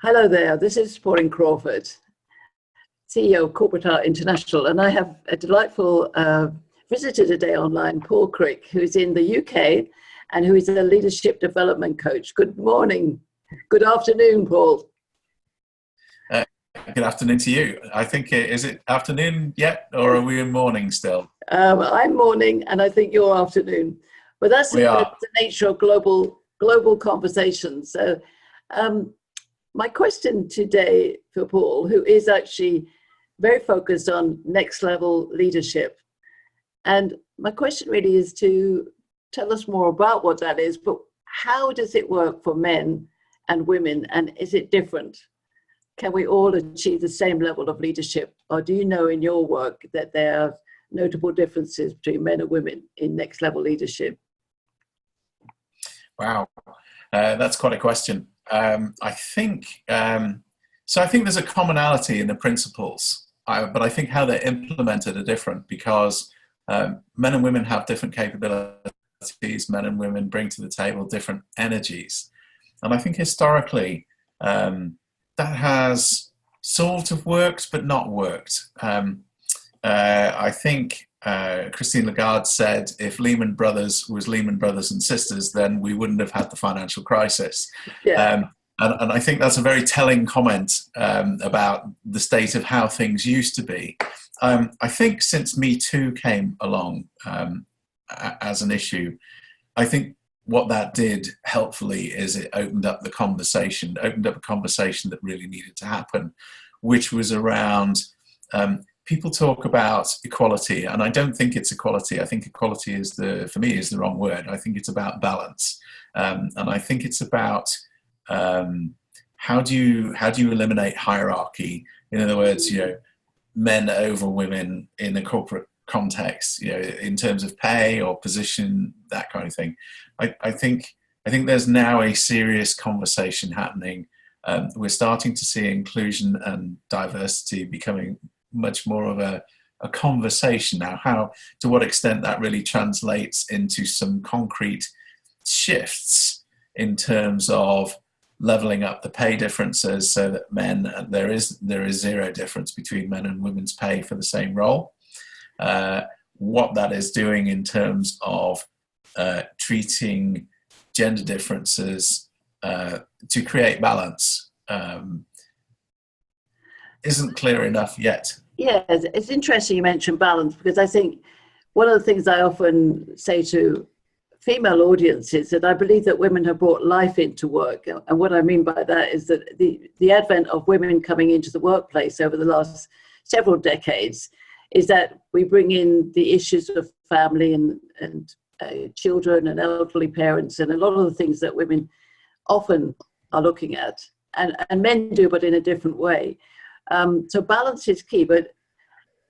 Hello there, this is Pauline Crawford, CEO of Corporate Art International, and I have a delightful visitor today online, Paul Crick, who's in the UK and who is a leadership development coach. Good morning. Good afternoon, Paul. Good afternoon to you. I think, is it afternoon yet, or are we in morning still? I'm morning, and I think you're afternoon. But that's the nature of global conversations. So my question today for Paul, who is actually very focused on next level leadership. And my question really is to tell us more about what that is, but how does it work for men and women, and is it different? Can we all achieve the same level of leadership? Or do you know in your work that there are notable differences between men and women in next level leadership? Wow, that's quite a question. I think there's a commonality in the principles, but I think how they're implemented are different because men and women have different capabilities. Men and women bring to the table different energies. And I think historically, that has sort of worked, but not worked. I think Christine Lagarde said, if Lehman Brothers was Lehman Brothers and Sisters, then we wouldn't have had the financial crisis. Yeah. And I think that's a very telling comment about the state of how things used to be. I think since Me Too came along as an issue, I think what that did helpfully is it opened up a conversation that really needed to happen, which was around people talk about equality, and I don't think it's equality. I think equality for me is the wrong word. I think it's about balance, and I think it's about how do you eliminate hierarchy? In other words, men over women in a corporate context, in terms of pay or position, that kind of thing. I think there's now a serious conversation happening. We're starting to see inclusion and diversity becoming much more of a conversation now. To what extent that really translates into some concrete shifts in terms of leveling up the pay differences so that there is zero difference between men and women's pay for the same role. What that is doing in terms of treating gender differences to create balance isn't clear enough yet. Yeah, it's interesting you mentioned balance, because I think one of the things I often say to female audiences that I believe that women have brought life into work. And what I mean by that is that the advent of women coming into the workplace over the last several decades is that we bring in the issues of family and children and elderly parents and a lot of the things that women often are looking at, and men do, but in a different way. So balance is key, but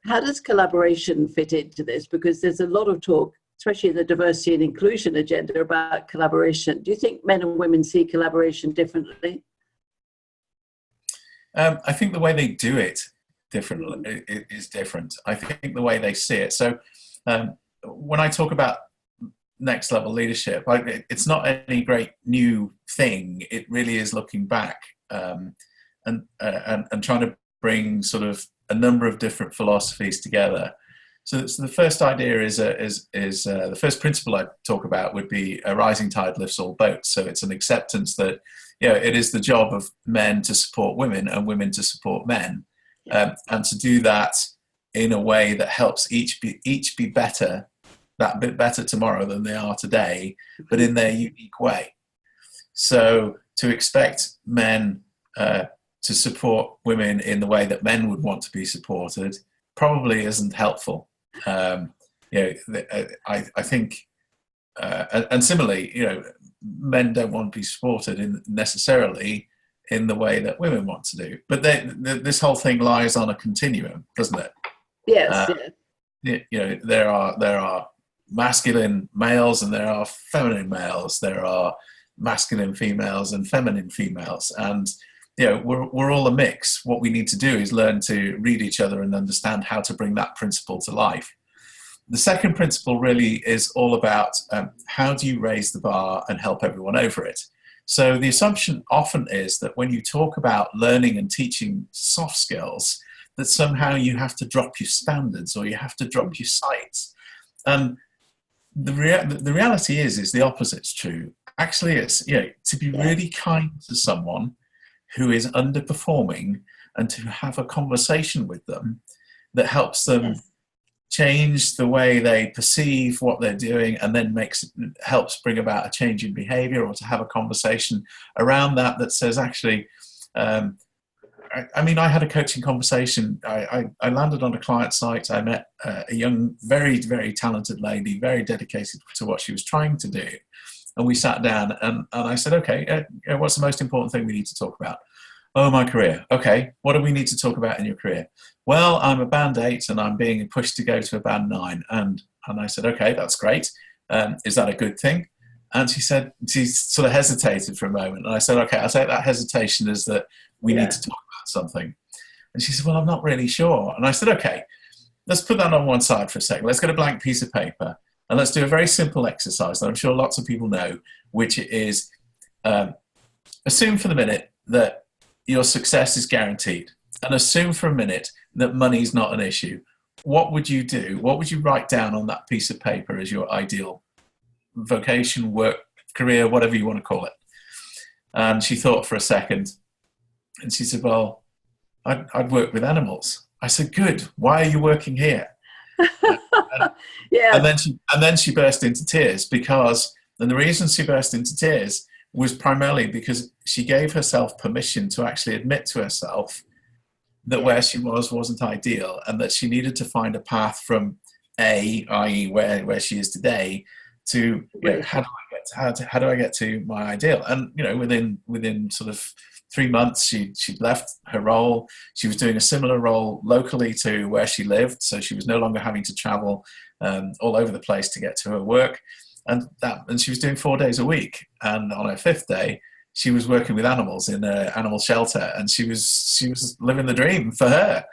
how does collaboration fit into this? Because there's a lot of talk, especially in the diversity and inclusion agenda, about collaboration. Do you think men and women see collaboration differently? I think the way they do it differently is different. I think the way they see it. So when I talk about next level leadership, it's not any great new thing. It really is looking back and trying to bring sort of a number of different philosophies together. So the first idea is the first principle I talk about would be a rising tide lifts all boats. So it's an acceptance that it is the job of men to support women and women to support men, and to do that in a way that helps each be better, that bit better tomorrow than they are today, but in their unique way. So to expect men to support women in the way that men would want to be supported probably isn't helpful. I think, and similarly, men don't want to be supported necessarily in the way that women want to do. But this whole thing lies on a continuum, doesn't it? Yes. There are masculine males and there are feminine males. There are masculine females and feminine females, and we're all a mix. What we need to do is learn to read each other and understand how to bring that principle to life. The second principle really is all about how do you raise the bar and help everyone over it. So the assumption often is that when you talk about learning and teaching soft skills, that somehow you have to drop your standards or you have to drop your sights. And the reality is the opposite's true. Actually, it's, you know, to be really kind to someone who is underperforming and to have a conversation with them that helps them change the way they perceive what they're doing, and then helps bring about a change in behavior, or to have a conversation around that says, actually, I mean, I had a coaching conversation. I landed on a client site. I met a young, very, very talented lady, very dedicated to what she was trying to do. And we sat down and I said, okay, what's the most important thing we need to talk about? Oh, my career. Okay, what do we need to talk about in your career? Well, I'm a band 8 and I'm being pushed to go to a band 9. And I said, okay, that's great. Is that a good thing? And she said, she sort of hesitated for a moment. And I said, okay, I'll take that hesitation as that we need to talk about something. And she said, well, I'm not really sure. And I said, okay, let's put that on one side for a second. Let's get a blank piece of paper and let's do a very simple exercise that I'm sure lots of people know, which is assume for the minute that your success is guaranteed, and assume for a minute that money is not an issue. What would you do? What would you write down on that piece of paper as your ideal vocation, work, career, whatever you want to call it? And she thought for a second and she said, well, I'd work with animals. I said, good. Why are you working here? And then she burst into tears and the reason she burst into tears was primarily because she gave herself permission to actually admit to herself that where she wasn't ideal, and that she needed to find a path from i.e. where she is today, to, you know, how do I get to my ideal? And, you know, within sort of 3 months, she left her role. She was doing a similar role locally to where she lived, so she was no longer having to travel all over the place to get to her work. And she was doing 4 days a week. And on her 5th day, she was working with animals in an animal shelter, and she was living the dream for her.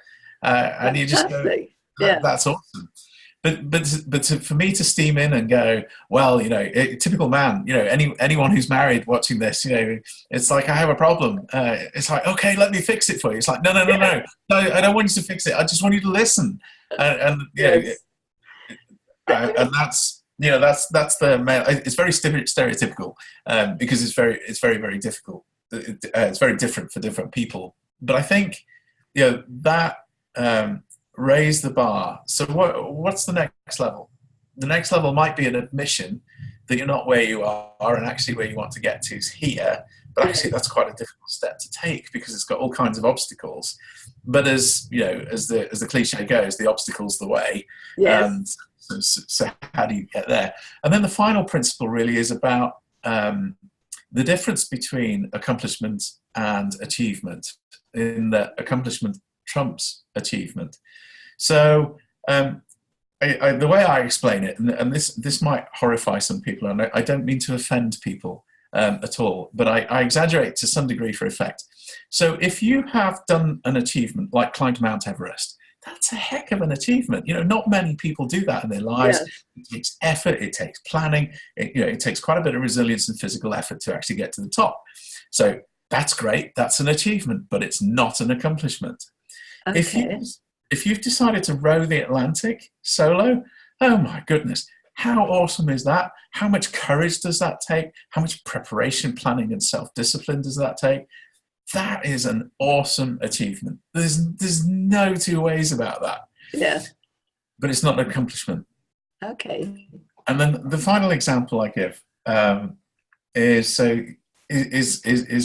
And you just go, that's awesome. But for me to steam in and go, well, you know, typical man, you know, anyone who's married watching this, you know, it's like, I have a problem. It's like, okay, let me fix it for you. It's like, no, I don't want you to fix it. I just want you to listen. And that's, you know, that's the male. It's very stereotypical because it's very, very difficult. It's very different for different people. But I think, you know, that raise the bar. So what's the next level? The next level might be an admission that you're not where you are, and actually where you want to get to is here. But actually, that's quite a difficult step to take because it's got all kinds of obstacles. But as you know, as the cliche goes, the obstacle's the way. And so how do you get there? And then the final principle really is about the difference between accomplishment and achievement, in that accomplishment trumps achievement. So the way I explain it, and this might horrify some people, and I don't mean to offend people at all, but I exaggerate to some degree for effect. So if you have done an achievement like climbed Mount Everest, that's a heck of an achievement. You know, not many people do that in their lives. It takes effort, it takes planning, it takes quite a bit of resilience and physical effort to actually get to the top. So that's great, that's an achievement, but it's not an accomplishment. Okay. If you've decided to row the Atlantic solo, oh my goodness, how awesome is that? How much courage does that take? How much preparation, planning, and self-discipline does that take? That is an awesome achievement. There's no two ways about that. Yeah. But it's not an accomplishment. Okay. And then the final example I give is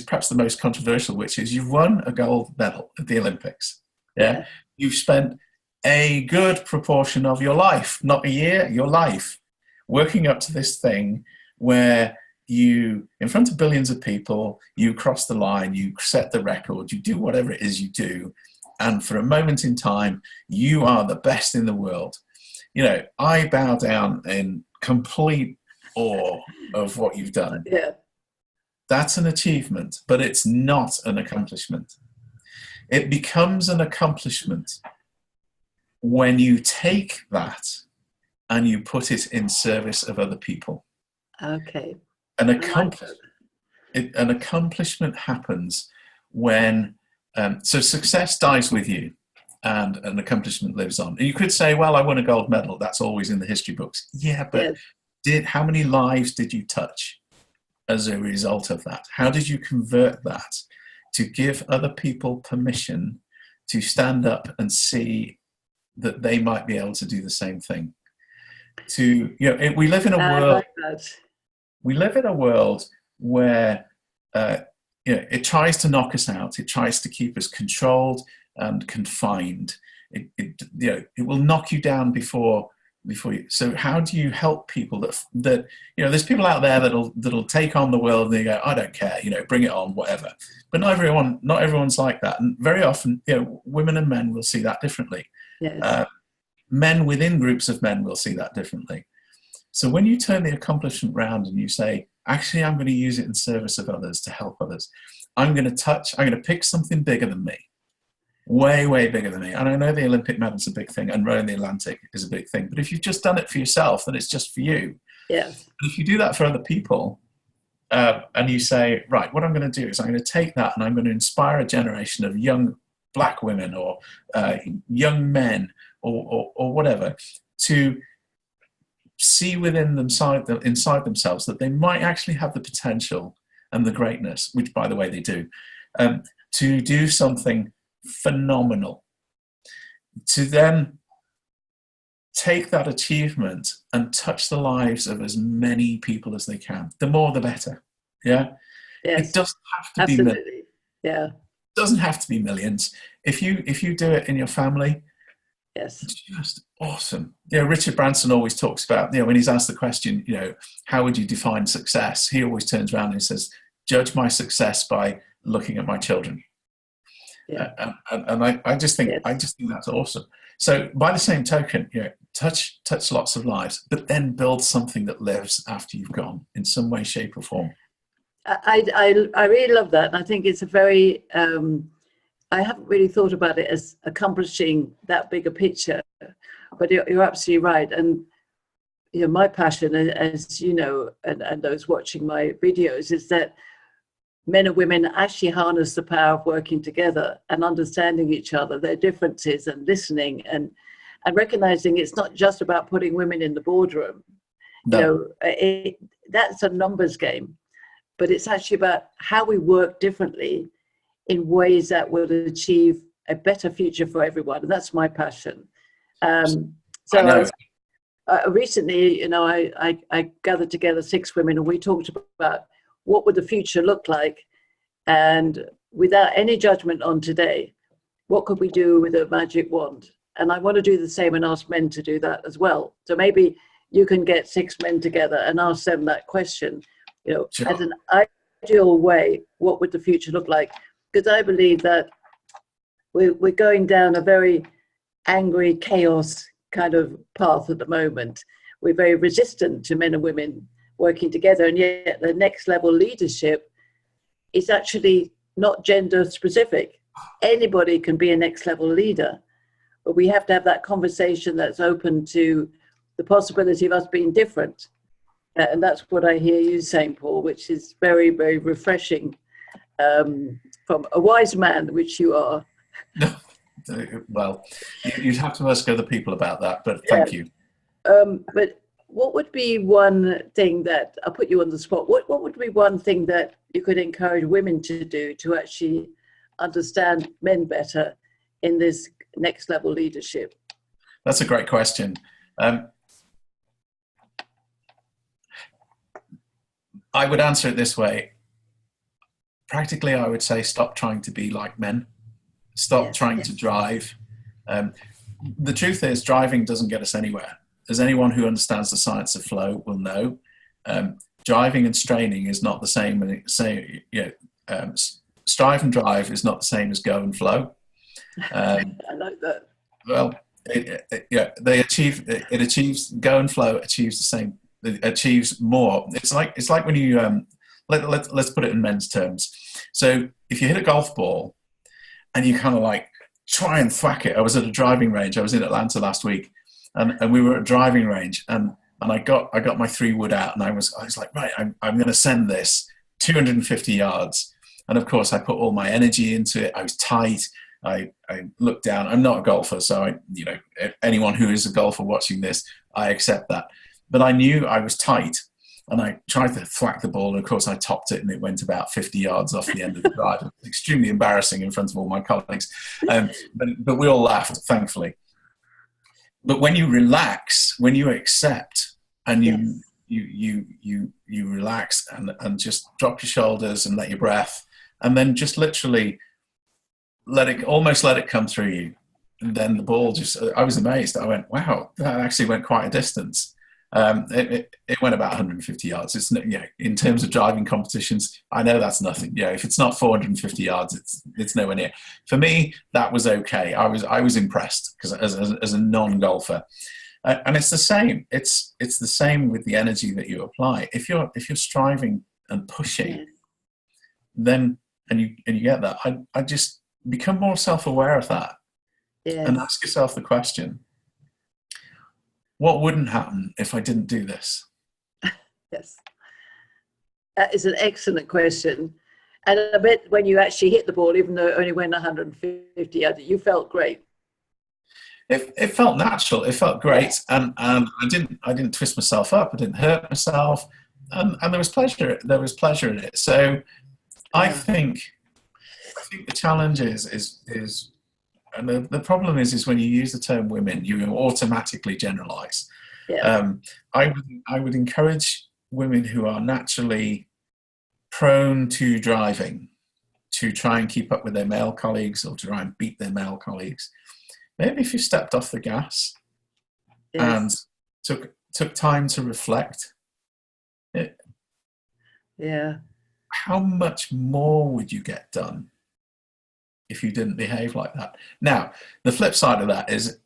perhaps the most controversial, which is you've won a gold medal at the Olympics. Yeah. You've spent a good proportion of your life, not a year, your life, working up to this thing where you, in front of billions of people, you cross the line, you set the record, you do whatever it is you do, and for a moment in time, you are the best in the world. You know, I bow down in complete awe of what you've done. Yeah. That's an achievement, but it's not an accomplishment. It becomes an accomplishment when you take that and you put it in service of other people. Okay. An accomplishment. an accomplishment happens when, so success dies with you and an accomplishment lives on. And you could say, well, I won a gold medal. That's always in the history books. Yeah, but how many lives did you touch as a result of that? How did you convert that to give other people permission to stand up and see that they might be able to do the same thing? We live in a world. Like that. We live in a world where it tries to knock us out. It tries to keep us controlled and confined. It will knock you down before you. So how do you help people that there's people out there that'll take on the world and they go, I don't care, bring it on, whatever. But not everyone's like that. And very often, women and men will see that differently. Yes. Men within groups of men will see that differently. So when you turn the accomplishment round and you say, actually, I'm going to use it in service of others to help others. I'm going to pick something bigger than me, way, way bigger than me. And I know the Olympic medal's a big thing and rowing the Atlantic is a big thing. But if you've just done it for yourself, then it's just for you. Yes. But if you do that for other people and you say, right, what I'm going to do is I'm going to take that and I'm going to inspire a generation of young black women or young men or whatever to see within inside themselves that they might actually have the potential and the greatness, which by the way they do, to do something phenomenal, to then take that achievement and touch the lives of as many people as they can. The more the better. Yeah. Yes. It doesn't have to Absolutely. be millions. Yeah. It doesn't have to be millions. If you do it in your family, yes, it's just awesome. Richard Branson always talks about, when he's asked the question, how would you define success? He always turns around and he says, judge my success by looking at my children. Yeah. And I just think that's awesome. So by the same token, touch lots of lives, but then build something that lives after you've gone in some way, shape, or form. I really love that, and I think it's a very. I haven't really thought about it as accomplishing that bigger picture, but you're absolutely right. And my passion, as you know, and those watching my videos, is that men and women actually harness the power of working together and understanding each other, their differences, and listening and recognizing it's not just about putting women in the boardroom. No. That's a numbers game, but it's actually about how we work differently in ways that will achieve a better future for everyone. And that's my passion. Recently, I gathered together 6 women and we talked about what would the future look like, and without any judgment on today, what could we do with a magic wand? And I want to do the same and ask men to do that as well. So maybe you can get 6 men together and ask them that question, sure. As an ideal way, what would the future look like? Because I believe that we're going down a very angry chaos kind of path at the moment. We're very resistant to men and women working together, and yet the next level leadership is actually not gender specific. Anybody can be a next level leader, but we have to have that conversation that's open to the possibility of us being different. And that's what I hear you saying, Paul, which is very, very refreshing from a wise man, which you are. Well, you'd have to ask other people about that, but thank you. But what would be one thing that, I'll put you on the spot, what would be one thing that you could encourage women to do to actually understand men better in this next level leadership? That's a great question. I would answer it this way. Practically, I would say stop trying to be like men. Stop trying to drive. The truth is, driving doesn't get us anywhere. As anyone who understands the science of flow will know, driving and straining is not the same. Strive and drive is not the same as go and flow. I like that. Well, it achieves, go and flow achieves the same. It achieves more. It's like when you let's put it in men's terms. So if you hit a golf ball and you kind of like try and thwack it. I was at a driving range. I was in Atlanta last week, and we were at a driving range, and I got my 3 wood out, and I was like, right, I'm going to send this 250 yards. And of course, I put all my energy into it. I was tight. I looked down. I'm not a golfer, so anyone who is a golfer watching this, I accept that. But I knew I was tight, and I tried to thwack the ball. And of course, I topped it, and it went about 50 yards off the end of the drive. It was extremely embarrassing in front of all my colleagues, but we all laughed, thankfully. But when you relax, when you accept, and you relax and just drop your shoulders and let your breath, and then just literally let it come through you. And then the ball I was amazed. I went, wow, that actually went quite a distance. It went about 150 yards. It's, in terms of driving competitions, I know that's nothing. If it's not 450 yards, it's nowhere near. For me, that was okay. I was impressed because as a non-golfer, and it's the same. It's the same with the energy that you apply. If you're striving and pushing, then and you get that. I just become more self-aware of that, and ask yourself the question: what wouldn't happen if I didn't do this? Yes, that is an excellent question. And I bet when you actually hit the ball, even though it only went 150, you felt great. It felt natural. It felt great, and I didn't twist myself up. I didn't hurt myself, and there was pleasure. There was pleasure in it. So I think the challenge is and the problem is when you use the term women, you automatically generalize. I would encourage women who are naturally prone to driving to try and keep up with their male colleagues or to try and beat their male colleagues. Maybe if you stepped off the gas and took time to reflect, how much more would you get done if you didn't behave like that? Now, the flip side of that is,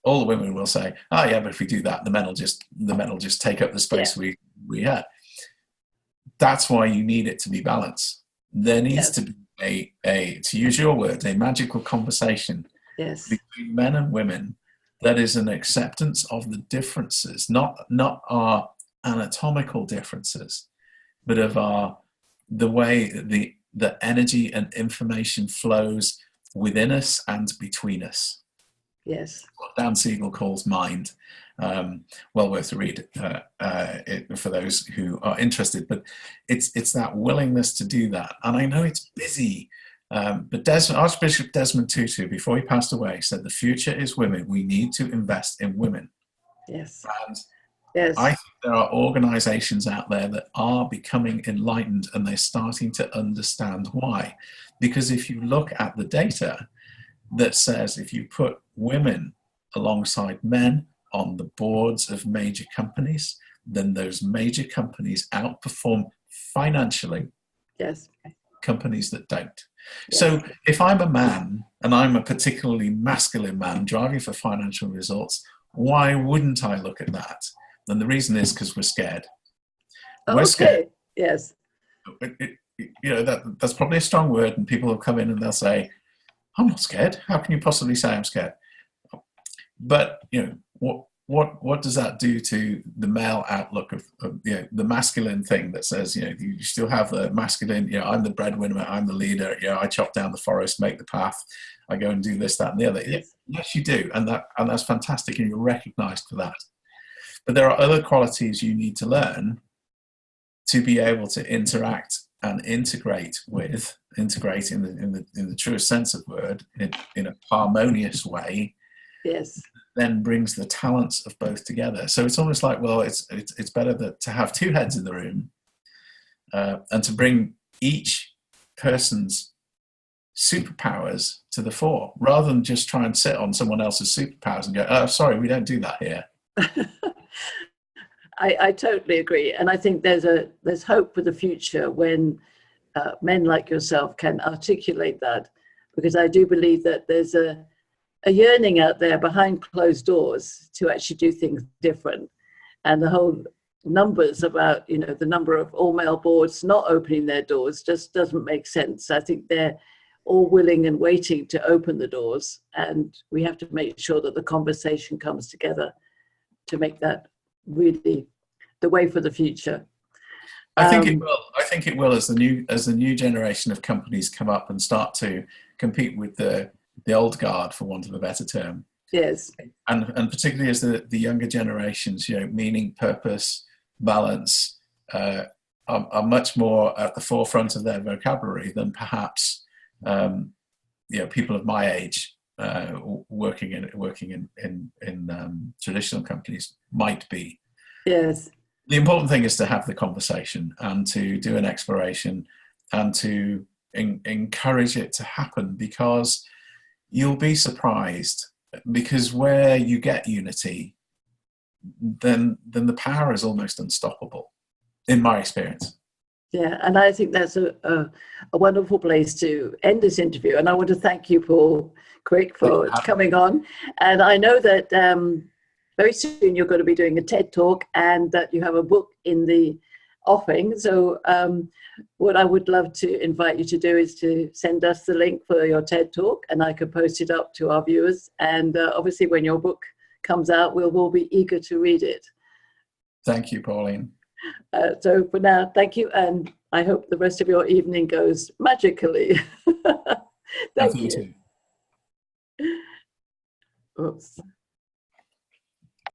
all the women will say, "Oh yeah, but if we do that, the men will just take up the space we had." That's why you need it to be balanced. There needs to be to use your word, a magical conversation between men and women that is an acceptance of the differences, not our anatomical differences, but of the way the energy and information flows within us and between us. Yes. What Dan Siegel calls mind. Well worth a read for those who are interested. But it's that willingness to do that. And I know it's busy. But Archbishop Desmond Tutu, before he passed away, said the future is women. We need to invest in women. Yes. And I think there are organizations out there that are becoming enlightened, and they're starting to understand why. Because if you look at the data that says if you put women alongside men on the boards of major companies, then those major companies outperform financially companies that don't. So if I'm a man, and I'm a particularly masculine man driving for financial results, why wouldn't I look at that? And the reason is because we're scared. We're scared. Yes. That's probably a strong word, and people will come in and they'll say, "I'm not scared. How can you possibly say I'm scared?" But what does that do to the male outlook of the masculine thing that says you still have the masculine, I'm the breadwinner, I'm the leader, I chop down the forest, make the path, I go and do this, that, and the other. Yes, you do, and that's fantastic, and you're recognised for that. But there are other qualities you need to learn to be able to interact and integrate in the truest sense of the word, in a harmonious way. Yes. Then brings the talents of both together. So it's almost like, well, it's better to have two heads in the room, and to bring each person's superpowers to the fore, rather than just try and sit on someone else's superpowers and go, "Oh, sorry, we don't do that here." I totally agree, and I think there's hope for the future when men like yourself can articulate that, because I do believe that there's a yearning out there behind closed doors to actually do things different, and the whole numbers about the number of all male boards not opening their doors just doesn't make sense. I think they're all willing and waiting to open the doors, and we have to make sure that the conversation comes together to make that really the way for the future. I think it will. I think it will as the new generation of companies come up and start to compete with the old guard, for want of a better term. Yes. And particularly as the younger generations, meaning, purpose, balance are much more at the forefront of their vocabulary than perhaps people of my age working in traditional companies might be. Yes. The important thing is to have the conversation and to do an exploration and to encourage it to happen, because you'll be surprised, because where you get unity, then the power is almost unstoppable, in my experience. Yeah, and I think that's a wonderful place to end this interview. And I want to thank you, Paul Crick, for coming on. And I know that very soon you're going to be doing a TED Talk, and that you have a book in the offing. So what I would love to invite you to do is to send us the link for your TED Talk, and I can post it up to our viewers. And obviously when your book comes out, we'll all be eager to read it. Thank you, Pauline. So for now, thank you, and I hope the rest of your evening goes magically. Thank you. Too. Oops.